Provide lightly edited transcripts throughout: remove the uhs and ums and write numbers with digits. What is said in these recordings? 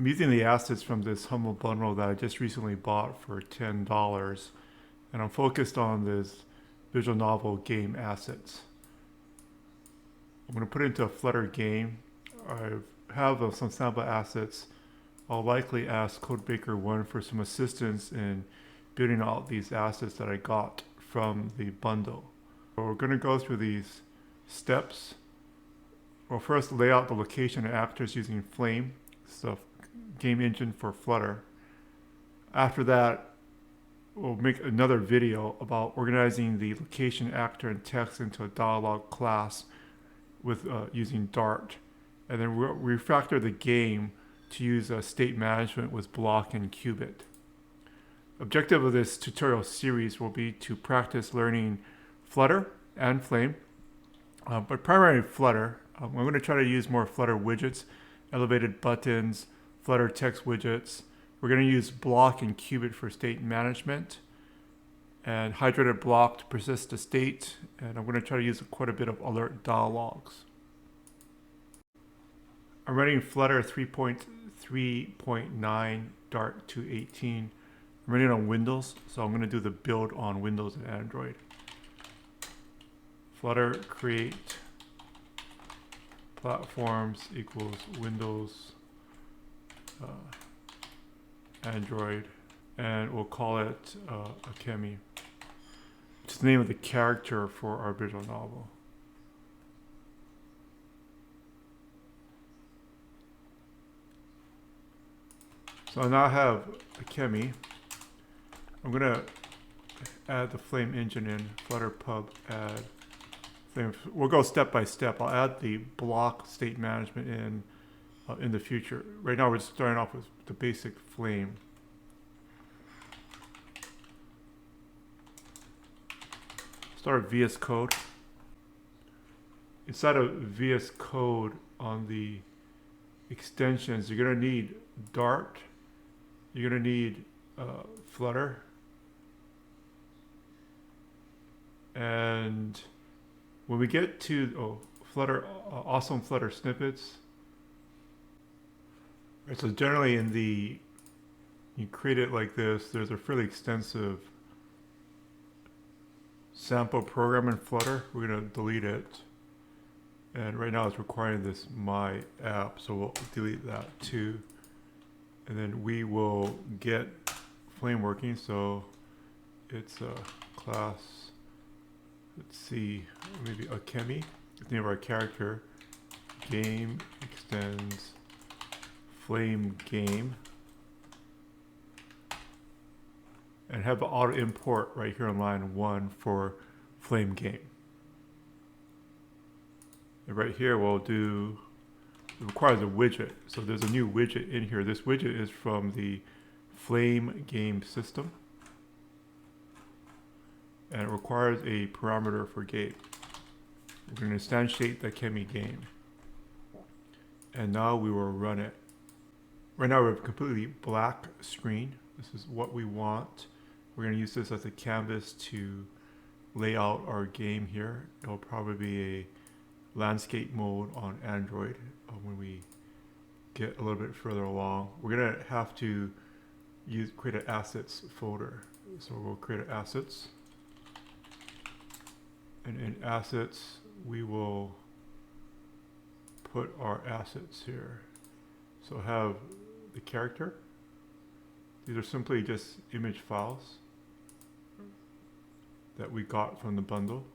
I'm using the assets from this Humble bundle that I just recently bought for $10, and I'm focused on this visual novel game assets. I'm going to put it into a Flutter game. I have some sample assets. I'll likely ask CodeBaker1 for some assistance in building out these assets that I got from the bundle. So we're going to go through these steps. We'll first lay out the location and actors using Flame, the game engine for Flutter. After that, we'll make another video about organizing the location, actor, and text into a dialog class with using Dart. And then we'll refactor the game to use state management with Block and Qubit. Objective of this tutorial series will be to practice learning Flutter and Flame, but primarily Flutter. I'm going to try to use more Flutter widgets, elevated buttons, Flutter text widgets. We're going to use Block and Qubit for state management, and hydrated block to persist the state, and I'm going to try to use quite a bit of alert dialogues. I'm running Flutter 3.3.9 Dart 218. I'm running on Windows, so I'm going to do the build on Windows and Android. Flutter create platforms equals Windows, Android, and we'll call it Akemi, which is the name of the character for our visual novel. So I now have Akemi. I'm going to add the Flame engine in, Flutter pub add Flame. We'll go step by step. I'll add the block state management in the future. Right now we're starting off with the basic Flame. Start VS Code. Inside of VS Code on the extensions, you're going to need Dart. You're going to need Flutter. And when we get to Flutter, awesome Flutter snippets. Right, so generally you create it like this. There's a fairly extensive sample program in Flutter. We're going to delete it. And right now it's requiring this my app, so we'll delete that too. And then we will get Flame working. So it's a class, let's see, maybe Akemi, the name of our character. Game extends Flame game. And have an auto import right here on line 1 for Flame game. And right here we'll do, it requires a widget. So there's a new widget in here. This widget is from the Flame game system. And it requires a parameter for game. We're going to instantiate the Akemi game. And now we will run it. Right now we have a completely black screen. This is what we want. We're going to use this as a canvas to lay out our game here. It'll probably be a landscape mode on Android when we get a little bit further along. We're going to have to create an assets folder. So we'll create an assets. And in assets, we will put our assets here. So have the character. These are simply just image files that we got from the bundle.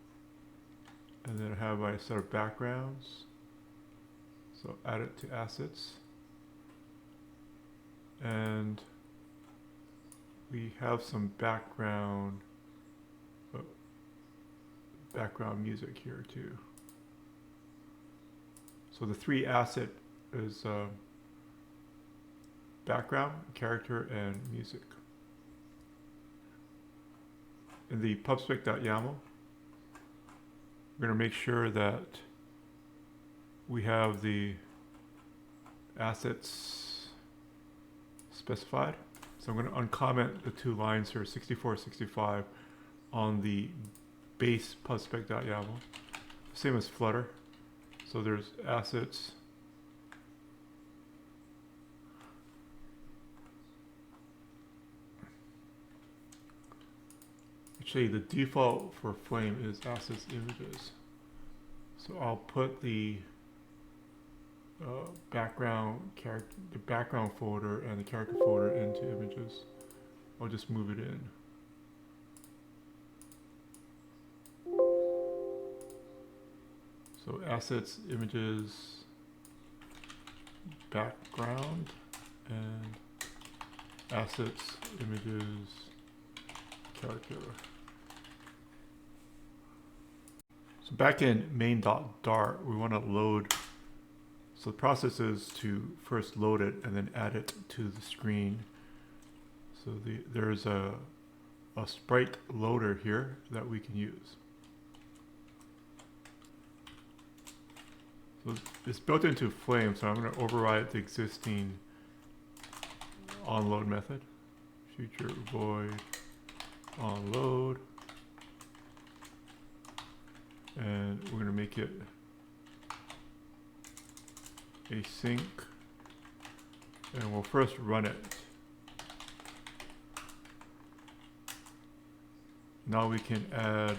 And then I have my set of backgrounds. So add it to assets. And we have some background music here too. So the 3 asset is background, character, and music. In the pubspec.yaml, we're going to make sure that we have the assets specified. So I'm going to uncomment the 2 lines here, 64, 65, on the base pubspec.yaml. Same as Flutter. So there's assets. Actually, the default for Flame is assets images. So I'll put the background folder and the character folder into images. I'll just move it in. So assets, images, background, and assets, images, character. So back in main.dart, we want to load. So the process is to first load it and then add it to the screen. So there's a sprite loader here that we can use. So it's built into Flame, so I'm going to override the existing onload method. Future void onload. And we're going to make it async. And we'll first run it. Now we can add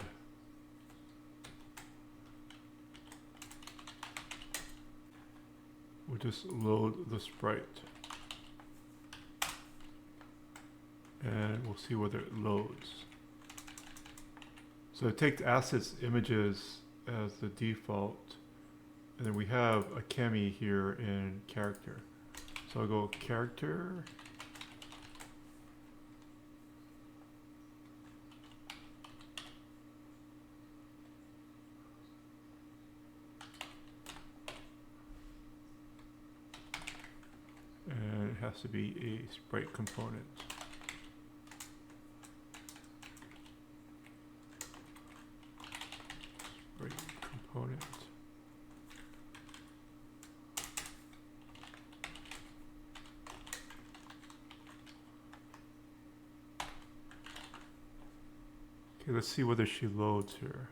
we'll just load the sprite. And we'll see whether it loads. So it takes assets images as the default. And then we have Akemi here in character. So I'll go character. And it has to be a sprite component. Sprite component. Okay, let's see whether she loads here.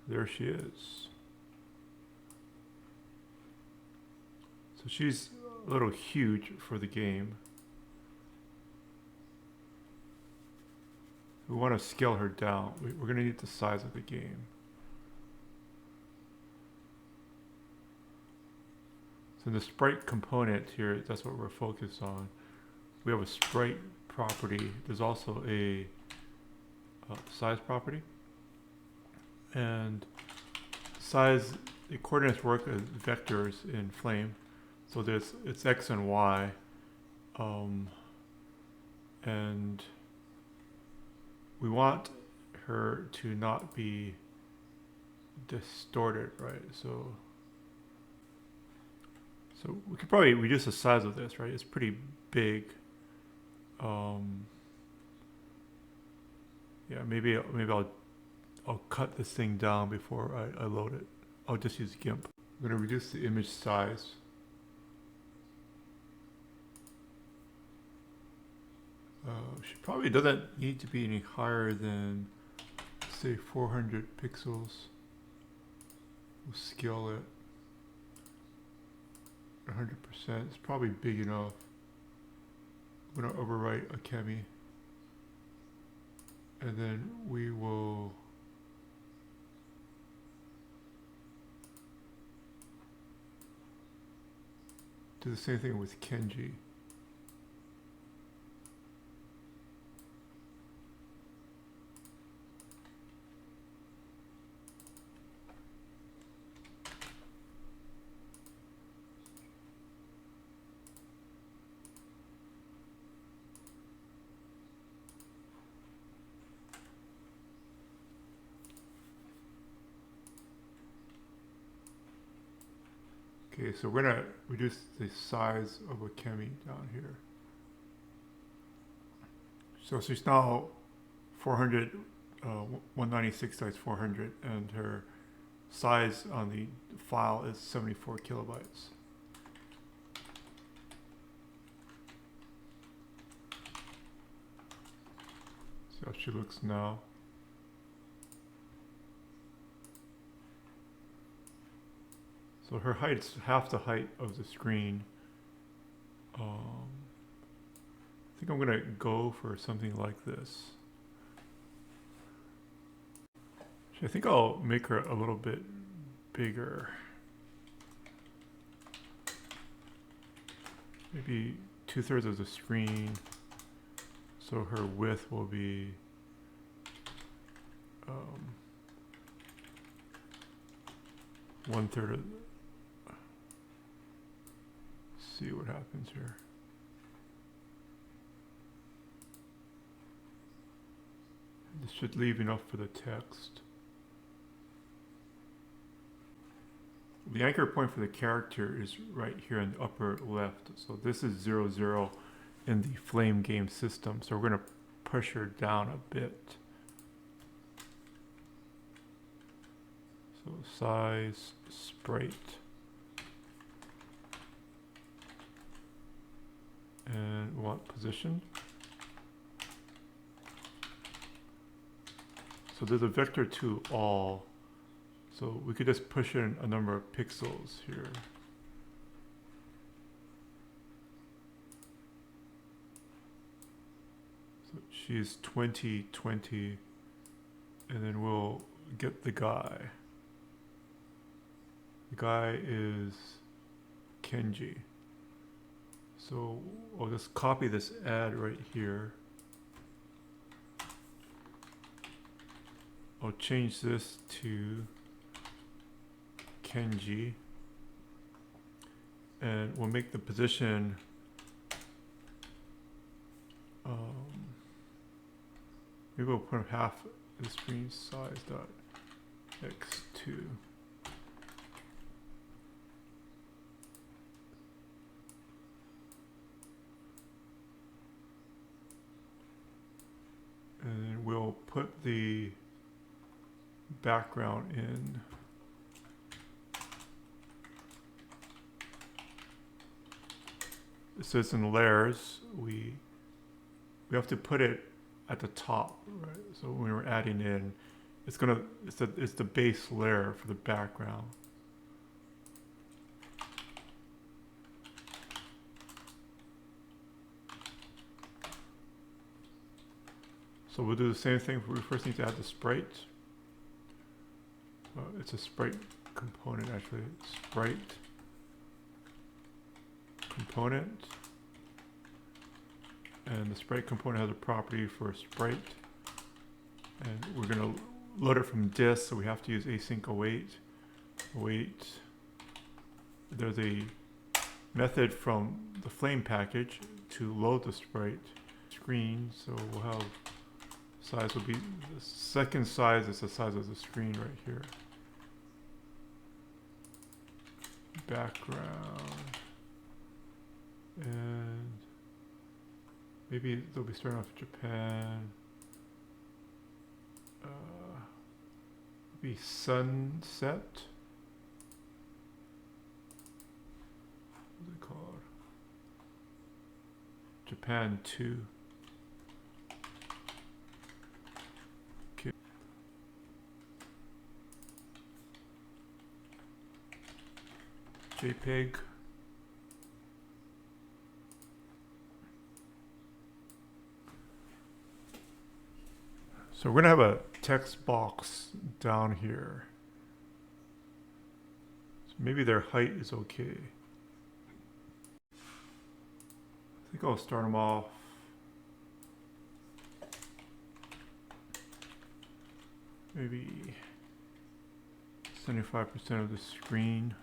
There she is. So she's a little huge for the game. We want to scale her down. We're going to need the size of the game. So in the sprite component here, that's what we're focused on. We have a sprite property. There's also a size property. And size, the coordinates work as vectors in Flame. So it's X and Y. And we want her to not be distorted, right? So we could probably reduce the size of this, right? It's pretty big. Yeah, maybe I'll cut this thing down before I load it. I'll just use GIMP. I'm going to reduce the image size. She probably doesn't need to be any higher than, say, 400 pixels. We'll scale it 100%. It's probably big enough. I'm going to overwrite Akemi. And then we will do the same thing with Kenji. Okay, so we're going to reduce the size of Akemi down here. So she's now 400, 196 times 400, and her size on the file is 74 kilobytes. See how she looks now. So her height's half the height of the screen. I think I'm going to go for something like this. I think I'll make her a little bit bigger. Maybe 2/3 of the screen. So her width will be 1/3 of. See what happens here. This should leave enough for the text. The anchor point for the character is right here in the upper left. So this is 0, 0 in the Flame game system. So we're going to push her down a bit. So size, sprite. And we want position. So there's a vector to all. So we could just push in a number of pixels here. So she's 20, 20, and then we'll get the guy. The guy is Kenji. So I'll just copy this add right here. I'll change this to Kenji, and we'll make the position maybe we'll put half the screen size dot x2. And then we'll put the background in. It says in layers, we have to put it at the top, right? So when we're adding in, it's the base layer for the background. So we'll do the same thing. We first need to add the sprite. It's a sprite component actually. Sprite component, and the sprite component has a property for sprite, and we're going to load it from disk, so we have to use async await. There's a method from the Flame package to load the sprite screen, so we'll have size will be the second size is the size of the screen right here. Background. And maybe they'll be starting off Japan. Maybe sunset. What's it called? Japan 2. Okay. JPEG. So we're going to have a text box down here. So maybe their height is okay. I think I'll start them off. Maybe 75% of the screen.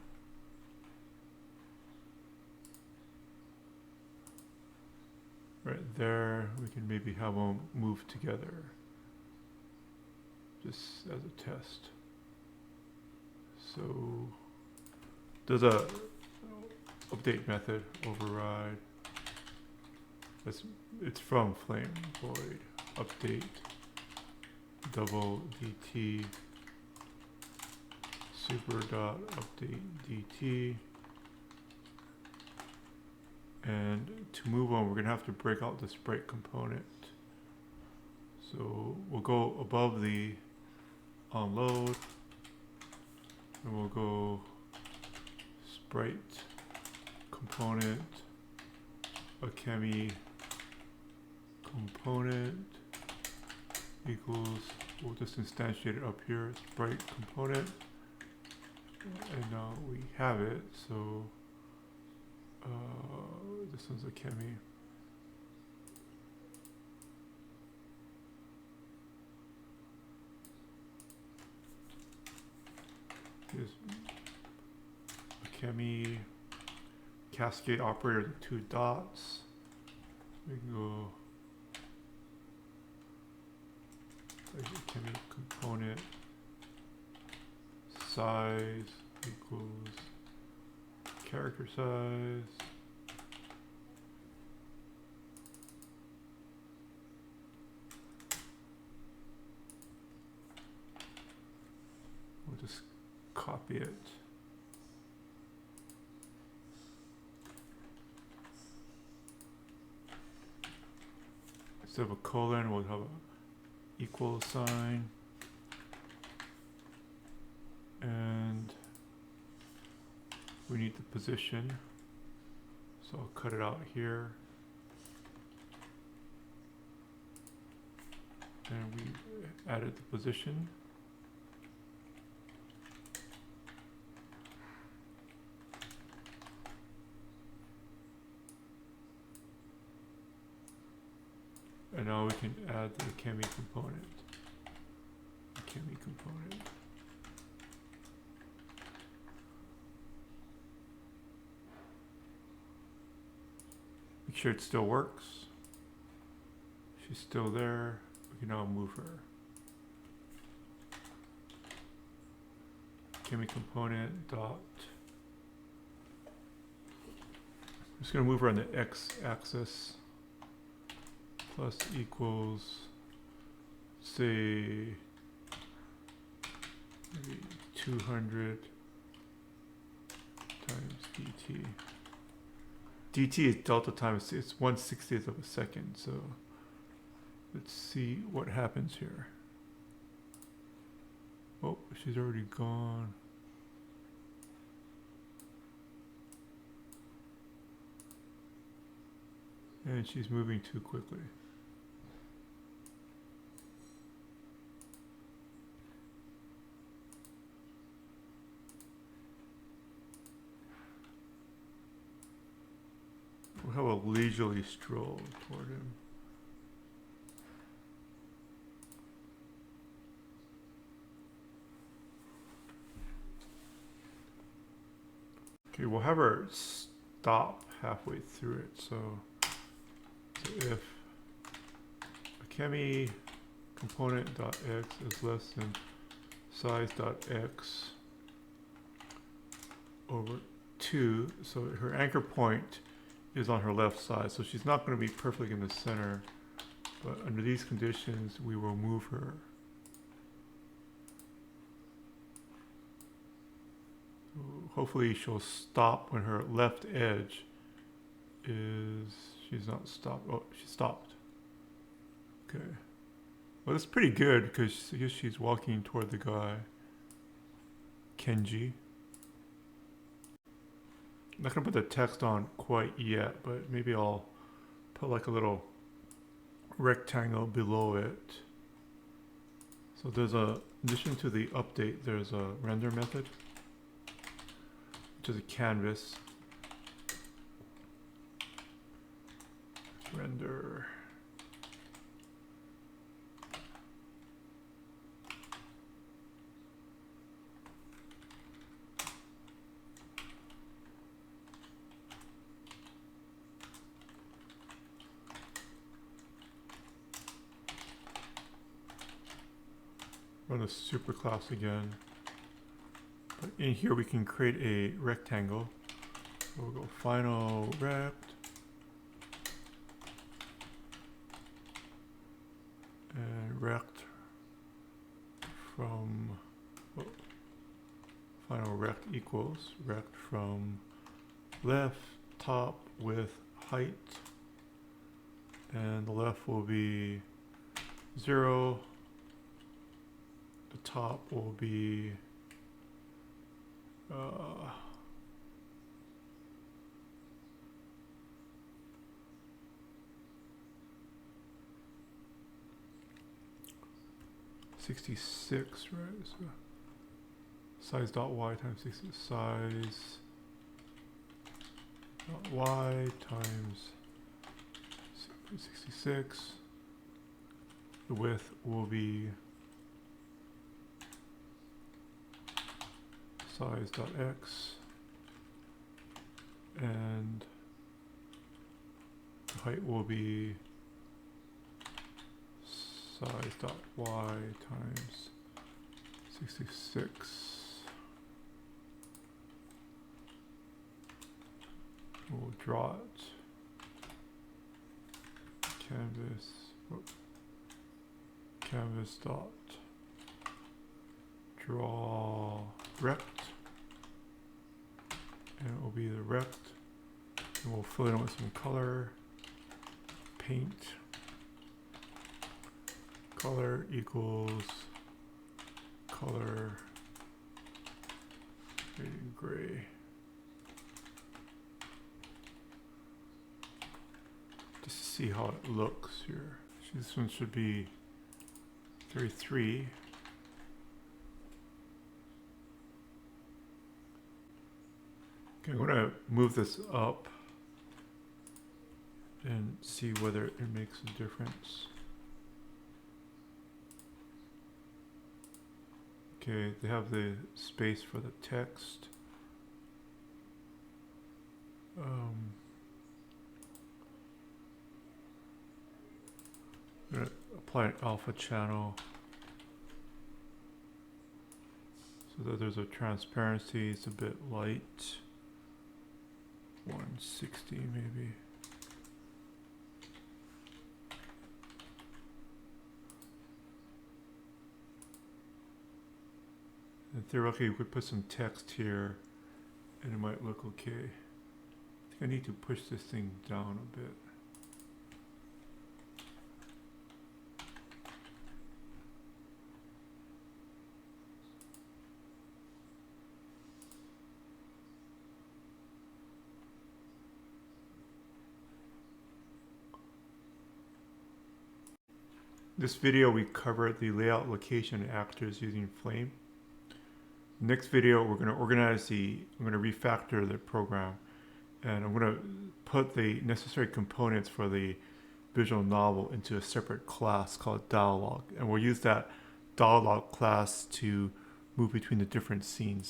Right there, we can maybe have them move together. Just as a test. So there's a update method override. It's from Flame void update double dt super dot update dt. And to move on, we're gonna have to break out the sprite component. So we'll go above the onload, and we'll go sprite component Akemi component equals we'll just instantiate it up here, sprite component, and now we have it. So this one's Akemi. Here's Akemi cascade operator, 2 dots. We can go Akemi component size equals character size. We'll just copy it. Instead of a colon, we'll have a equal sign. And we need the position. So I'll cut it out here. And we added the position. And now we can add the Akemi component. Akemi component. Make sure it still works. She's still there. We can now move her. Akemi component dot. I'm just going to move her on the x-axis. Plus equals, say, maybe 200 times dt. dt is delta times, it's 1/60th of a second. So let's see what happens here. Oh, she's already gone. And she's moving too quickly. We'll have a leisurely stroll toward him. Okay, we'll have her stop halfway through it. So if Akemi component.x is less than size.x over 2, so her anchor point is on her left side, so she's not going to be perfectly in the center, but under these conditions we will move her. Hopefully she'll stop when her left edge is, she's not stopped. Oh, she stopped. Okay. Well, that's pretty good because I guess she's walking toward the guy, Kenji. I'm not going to put the text on quite yet, but maybe I'll put like a little rectangle below it. So there's a, in addition to the update, there's a render method, which is a canvas. Render. Run the superclass again. But in here we can create a rectangle. So we'll go final rect. And rect from, oh, final rect equals rect from left top with height. And the left will be 0. The top will be 66, right? So size dot y times 60, size dot y times 66. The width will be size dot x, and the height will be size dot y times 66. We'll draw it. Canvas dot draw rect, and it will be the rect, and we'll fill it in with some color. Paint color equals color gray. Just to see how it looks here. This one should be 33. Okay, I'm going to move this up and see whether it makes a difference. Okay, they have the space for the text. I'm going to apply an alpha channel so that there's a transparency. It's a bit light. 160 maybe. And theoretically, we could put some text here and it might look okay. I think I need to push this thing down a bit. This video we covered the layout, location, and actors using Flame. Next video we're going to I'm going to refactor the program, and I'm going to put the necessary components for the visual novel into a separate class called dialogue, and we'll use that dialogue class to move between the different scenes.